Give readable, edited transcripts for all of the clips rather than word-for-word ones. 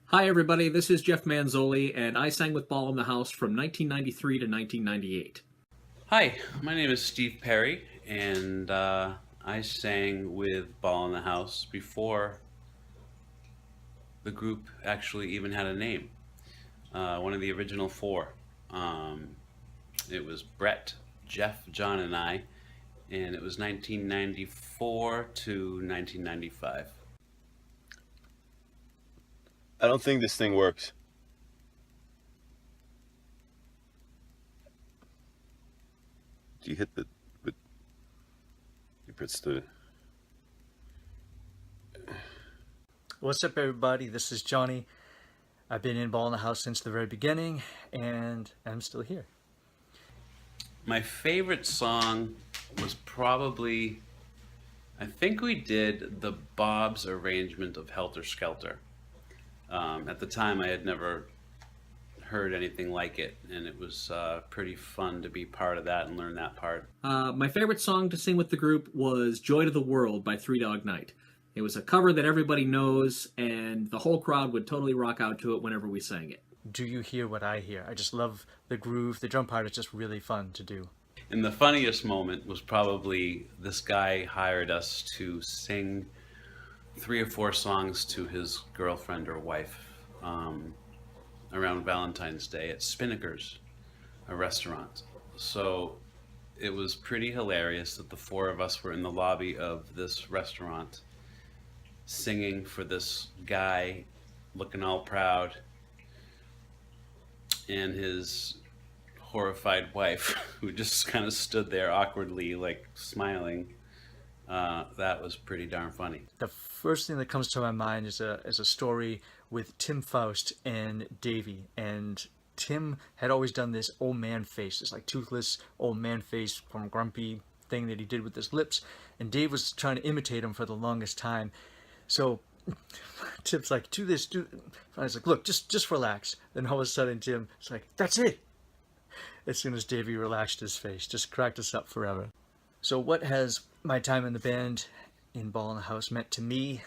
Hi, everybody. This is Jeff Manzoli, and I sang with Ball in the House from 1993 to 1998. Hi, my name is Steve Perry, and I sang with Ball in the House before the group actually even had a name. One of the original four. Um, it was Brett, Jeff, John, and I, and it was 1994 to 1995. I don't think this thing works. Do you hit the? But you press the. What's up, everybody? This is Johnny. I've been in Ball in the House since the very beginning, and I'm still here. My favorite song was probably, I think we did the Bob's arrangement of Helter Skelter. At the time, I had never heard anything like it, and it was pretty fun to be part of that and learn that part. My favorite song to sing with the group was Joy to the World by Three Dog Night. It was a cover that everybody knows, and the whole crowd would totally rock out to it whenever we sang it. Do you hear what I hear? I just love the groove. The drum part is just really fun to do. And the funniest moment was probably this guy hired us to sing 3 or 4 songs to his girlfriend or wife around Valentine's Day at Spinnaker's, a restaurant. So it was pretty hilarious that the four of us were in the lobby of this restaurant singing for this guy looking all proud and his horrified wife who just kind of stood there awkwardly, like smiling. That was pretty darn funny. The first thing that comes to my mind is a story with Tim Faust and Davy. And Tim had always done this old man face, this like toothless old man face from grumpy thing that he did with his lips. And Dave was trying to imitate him for the longest time. So Tim's like, do this, do. And I was like, look, just relax. Then all of a sudden, Tim is like, that's it. As soon as Davey relaxed his face, just cracked us up forever. So what has my time in the band in Ball in the House meant to me?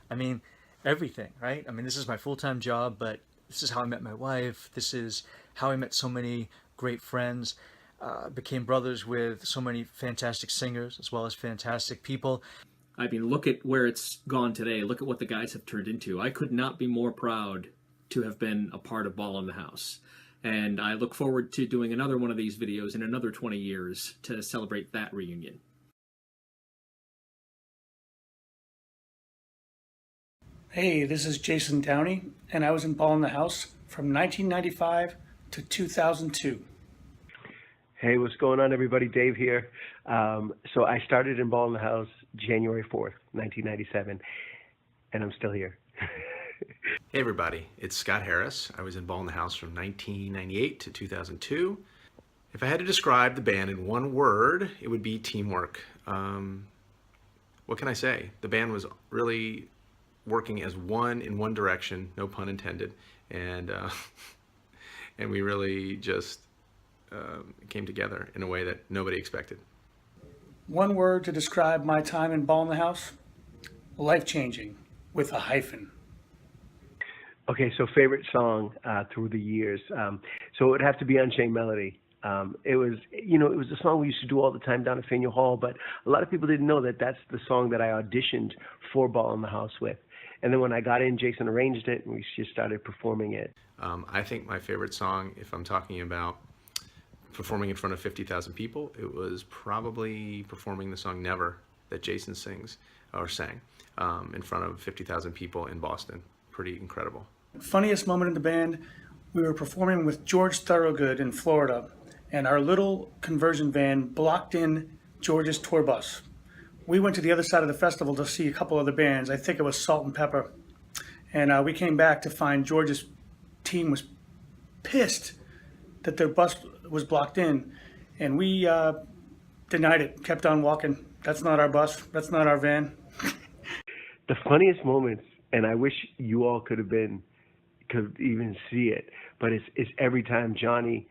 I mean, everything, right? I mean, this is my full-time job, but this is how I met my wife. This is how I met so many great friends. Became brothers with so many fantastic singers as well as fantastic people. I mean, look at where it's gone today. Look at what the guys have turned into. I could not be more proud to have been a part of Ball in the House. And I look forward to doing another one of these videos in another 20 years to celebrate that reunion. Hey, this is Jason Downey, and I was in Ball in the House from 1995 to 2002. Hey, what's going on, everybody? Dave here. So I started in Ball in the House January 4th, 1997, and I'm still here. Hey everybody, it's Scott Harris. I was in Ball in the House from 1998 to 2002. If I had to describe the band in one word, it would be teamwork. What can I say? The band was really working as one in one direction, no pun intended, and we really just came together in a way that nobody expected. One word to describe my time in Ball in the House: life-changing, with a hyphen. Okay, so favorite song through the years. So it would have to be Unchained Melody. It was a song we used to do all the time down at Faneuil Hall, but a lot of people didn't know that that's the song that I auditioned for Ball in the House with. And then when I got in, Jason arranged it, and we just started performing it. I think my favorite song, if I'm talking about performing in front of 50,000 people, it was probably performing the song Never that Jason sings, or sang, in front of 50,000 people in Boston. Pretty incredible. Funniest moment in the band, we were performing with George Thorogood in Florida, and our little conversion van blocked in George's tour bus. We went to the other side of the festival to see a couple other bands. I think it was Salt and Pepper. And we came back to find George's team was pissed that their bus was blocked in. And we denied it, kept on walking. That's not our bus. That's not our van. The funniest moments, and I wish you all could even see it, but it's every time Johnny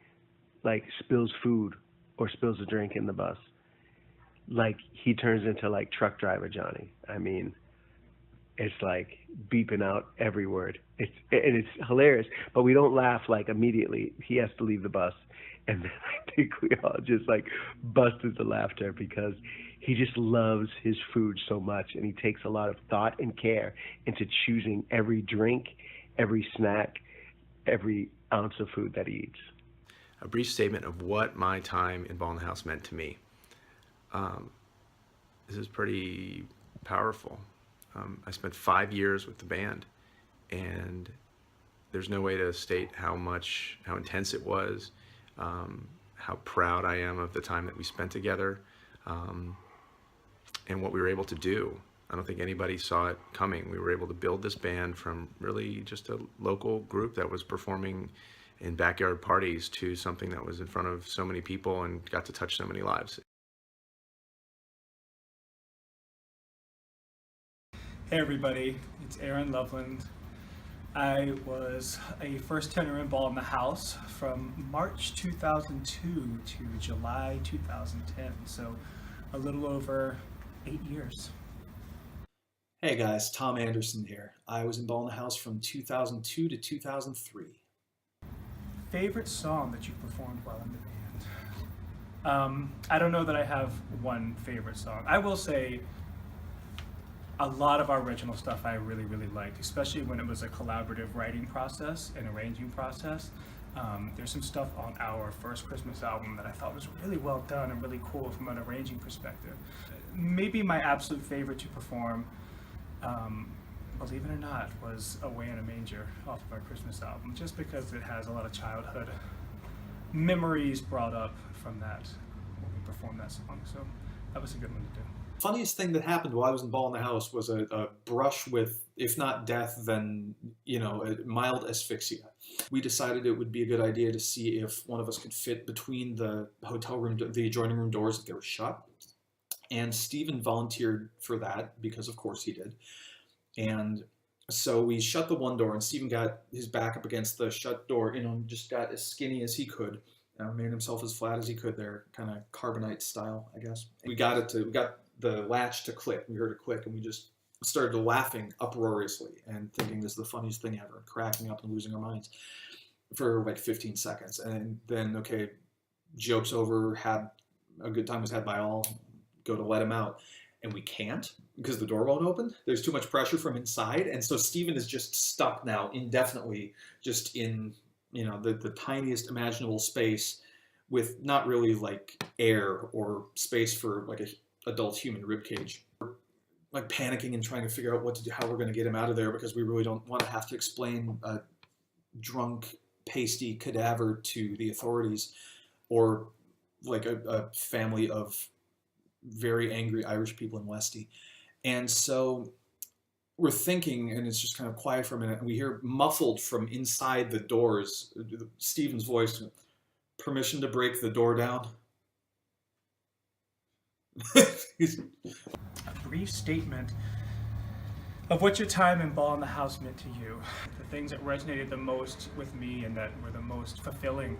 like spills food or spills a drink in the bus. Like he turns into like truck driver Johnny. I mean, it's like beeping out every word. It's hilarious, but we don't laugh like immediately. He has to leave the bus, and then I think we all just like bust into laughter because he just loves his food so much, and he takes a lot of thought and care into choosing every drink, every snack, every ounce of food that he eats. A brief statement of what my time in Ball in the House meant to me. This is pretty powerful. I spent 5 years with the band, and there's no way to state how intense it was, how proud I am of the time that we spent together, and what we were able to do. I don't think anybody saw it coming. We were able to build this band from really just a local group that was performing in backyard parties to something that was in front of so many people and got to touch so many lives. Hey everybody, it's Aaron Loveland. I was a first tenor in Ball in the House from March 2002 to July 2010, so a little over 8 years. Hey guys, Tom Anderson here. I was in Ball in the House from 2002 to 2003. Favorite song that you performed while in the band? I don't know that I have one favorite song. I will say a lot of our original stuff I really, really liked, especially when it was a collaborative writing process and arranging process. There's some stuff on our first Christmas album that I thought was really well done and really cool from an arranging perspective. Maybe my absolute favorite to perform, believe it or not, was Away in a Manger off of our Christmas album, just because it has a lot of childhood memories brought up from that when we performed that song. So that was a good one to do. Funniest thing that happened while I was in Ball in the House was a brush with, if not death, then, a mild asphyxia. We decided it would be a good idea to see if one of us could fit between the hotel room, the adjoining room doors if they were shut. And Steven volunteered for that because, of course, he did. And so we shut the one door, and Steven got his back up against the shut door, just got as skinny as he could. Made himself as flat as he could there, kind of carbonite style, I guess. We got the latch to click. We heard it click, and we just started laughing uproariously and thinking this is the funniest thing ever, cracking up and losing our minds for like 15 seconds. And then, okay, joke's over, had a good time was had by all, go to let him out. And we can't because the door won't open. There's too much pressure from inside. And so Steven is just stuck now indefinitely, just in, the tiniest imaginable space with not really like air or space for like a adult human rib cage. We're like panicking and trying to figure out what to do, how we're going to get him out of there, because we really don't want to have to explain a drunk, pasty cadaver to the authorities, or like a family of very angry Irish people in Westy. And so we're thinking, and it's just kind of quiet for a minute, and we hear muffled from inside the doors, Steven's voice, "Permission to break the door down?" A brief statement of what your time in Ball in the House meant to you. The things that resonated the most with me and that were the most fulfilling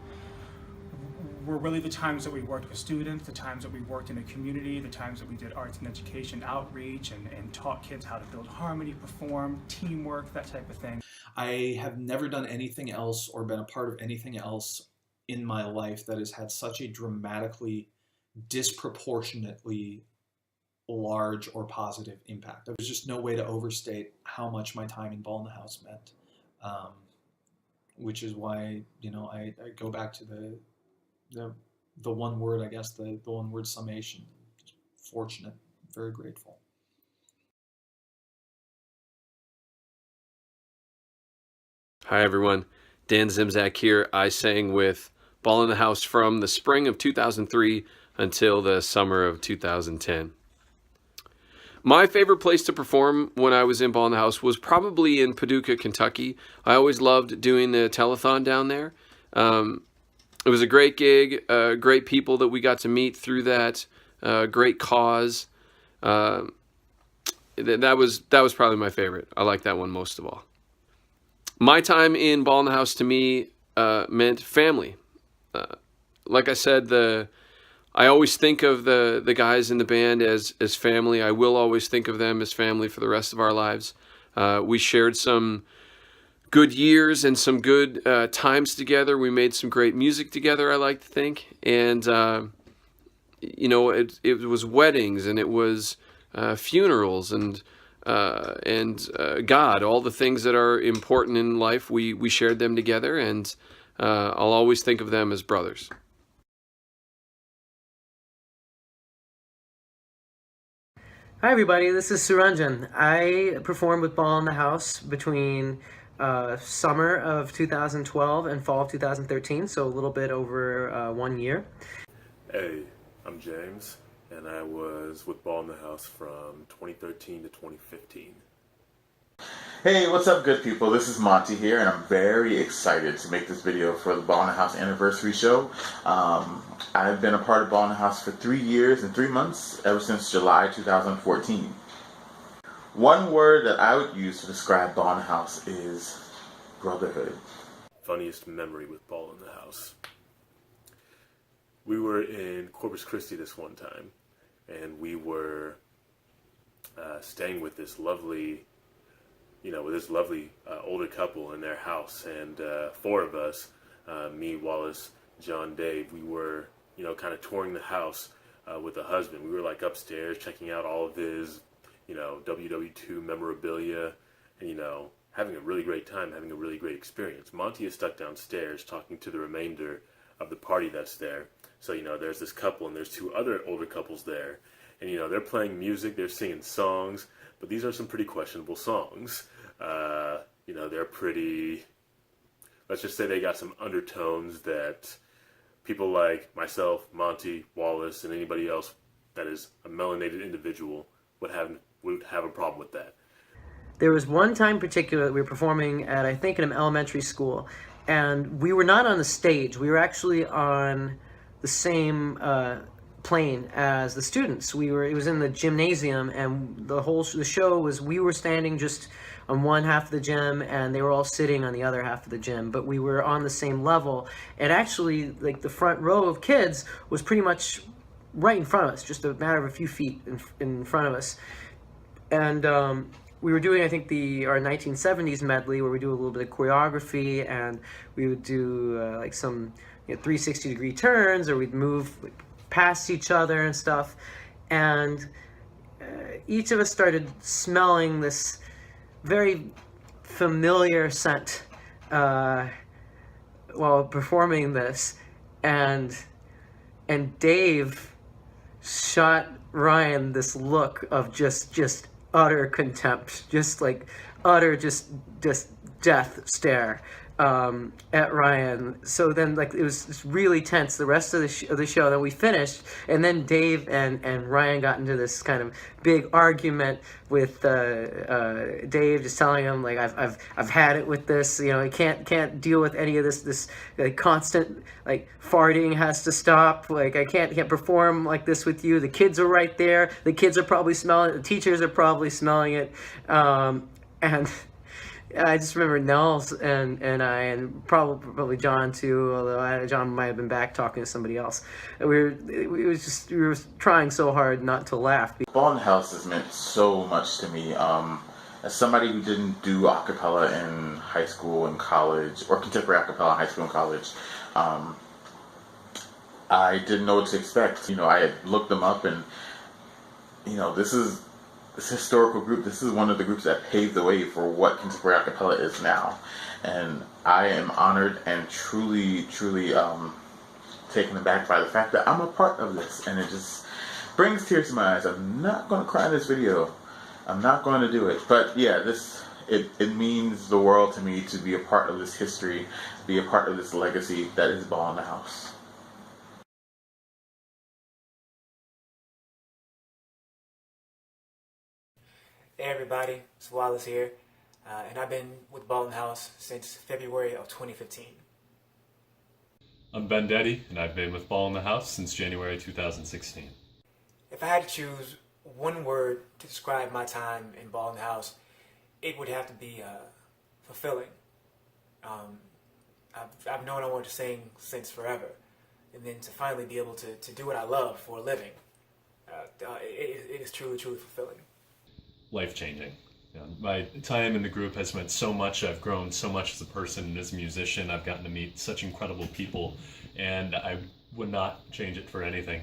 were really the times that we worked with students, the times that we worked in a community, the times that we did arts and education outreach and taught kids how to build harmony, perform, teamwork, that type of thing. I have never done anything else or been a part of anything else in my life that has had such a dramatically, disproportionately large or positive impact. There's just no way to overstate how much my time in Ball in the House meant, which is why I go back to the one word, I guess, the one word summation. Just fortunate, very grateful. Hi everyone, Dan Zimzak here. I sang with Ball in the House from the spring of 2003 until the summer of 2010. My favorite place to perform when I was in Ball in the House was probably in Paducah, Kentucky. I always loved doing the telethon down there. It was a great gig, great people that we got to meet through that, great cause. That was probably my favorite. I like that one most of all. My time in Ball in the House to me meant family. Like I said, I always think of the guys in the band as family. I will always think of them as family for the rest of our lives. We shared some good years and some good times together. We made some great music together, I like to think. And, you know, it was weddings, and it was funerals, and God, all the things that are important in life, we shared them together, and I'll always think of them as brothers. Hi everybody, this is Suranjan. I performed with Ball in the House between summer of 2012 and fall of 2013, so a little bit over 1 year. Hey, I'm James, and I was with Ball in the House from 2013 to 2015. Hey, what's up, good people? This is Monty here, and I'm very excited to make this video for the Ball in the House anniversary show. I've been a part of Ball in the House for 3 years and 3 months, ever since July 2014. One word that I would use to describe Ball in the House is brotherhood. Funniest memory with Ball in the House. We were in Corpus Christi this one time, and we were staying with this lovely older couple in their house, and 4 of us, me, Wallace, John, Dave, we were, kind of touring the house with the husband. We were like upstairs checking out all of his, WW2 memorabilia, and, having a really great time, having a really great experience. Monty is stuck downstairs talking to the remainder of the party that's there. So, there's this couple, and there's 2 other older couples there, and, they're playing music, they're singing songs, but these are some pretty questionable songs. They're pretty, let's just say they got some undertones that people like myself, Monty, Wallace, and anybody else that is a melanated individual would have a problem with that. There was one time in particular that we were performing at, I think, an elementary school, and we were not on the stage. We were actually on the same plane as the students. It was in the gymnasium, and the show was, we were standing just on one half of the gym, and they were all sitting on the other half of the gym, but we were on the same level. And actually, like, the front row of kids was pretty much right in front of us, just a matter of a few feet in front of us. And we were doing, I think, our 1970s medley, where we do a little bit of choreography, and we would do like some 360-degree turns, or we'd move past each other and stuff. And each of us started smelling this very familiar scent while performing this, and Dave shot Ryan this look of just utter contempt, just like utter just death stare at Ryan. So then, like, it was really tense the rest of the show. Then we finished, and then Dave and Ryan got into this kind of big argument with Dave, just telling him, like, I've had it with this, I can't deal with any of this like, constant, like, farting has to stop, like, I can't perform like this with you. The kids are right there, the kids are probably smelling it, the teachers are probably smelling it, and I just remember Nels and I, and probably John too, although John might have been back talking to somebody else. We were trying so hard not to laugh. Ball in the House has meant so much to me. As somebody who didn't do a cappella in high school and college, or contemporary a cappella in high school and college, I didn't know what to expect. I had looked them up, and this historical group, this is one of the groups that paved the way for what contemporary a cappella is now. And I am honored and truly taken aback by the fact that I'm a part of this. And it just brings tears to my eyes. I'm not going to cry in this video. I'm not going to do it. But yeah, it means the world to me to be a part of this history, be a part of this legacy that is Ball in the House. Hey everybody, it's Wallace here, and I've been with Ball in the House since February of 2015. I'm Ben Deddy, and I've been with Ball in the House since January 2016. If I had to choose one word to describe my time in Ball in the House, it would have to be fulfilling. I've known I wanted to sing since forever, and then to finally be able to do what I love for a living, it is truly fulfilling. Life-changing. My time in the group has meant so much. I've grown so much as a person and as a musician. I've gotten to meet such incredible people, and I would not change it for anything.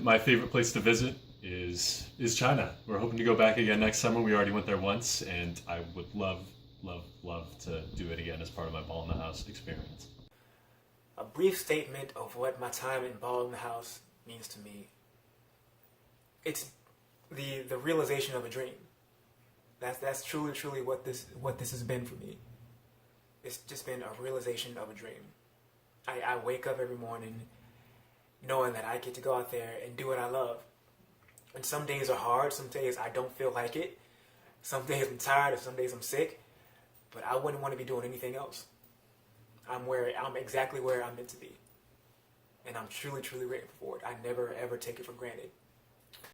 My favorite place to visit is China. We're hoping to go back again next summer. We already went there once, and I would love to do it again as part of my Ball in the House experience. A brief statement of what my time in Ball in the House means to me. It's the realization of a dream. That's truly what this has been for me. It's just been a realization of a dream. I wake up every morning knowing that I get to go out there and do what I love. And some days are hard, some days I don't feel like it. Some days I'm tired, or some days I'm sick. But I wouldn't want to be doing anything else. I'm exactly where I'm meant to be. And I'm truly grateful for it. I never ever take it for granted.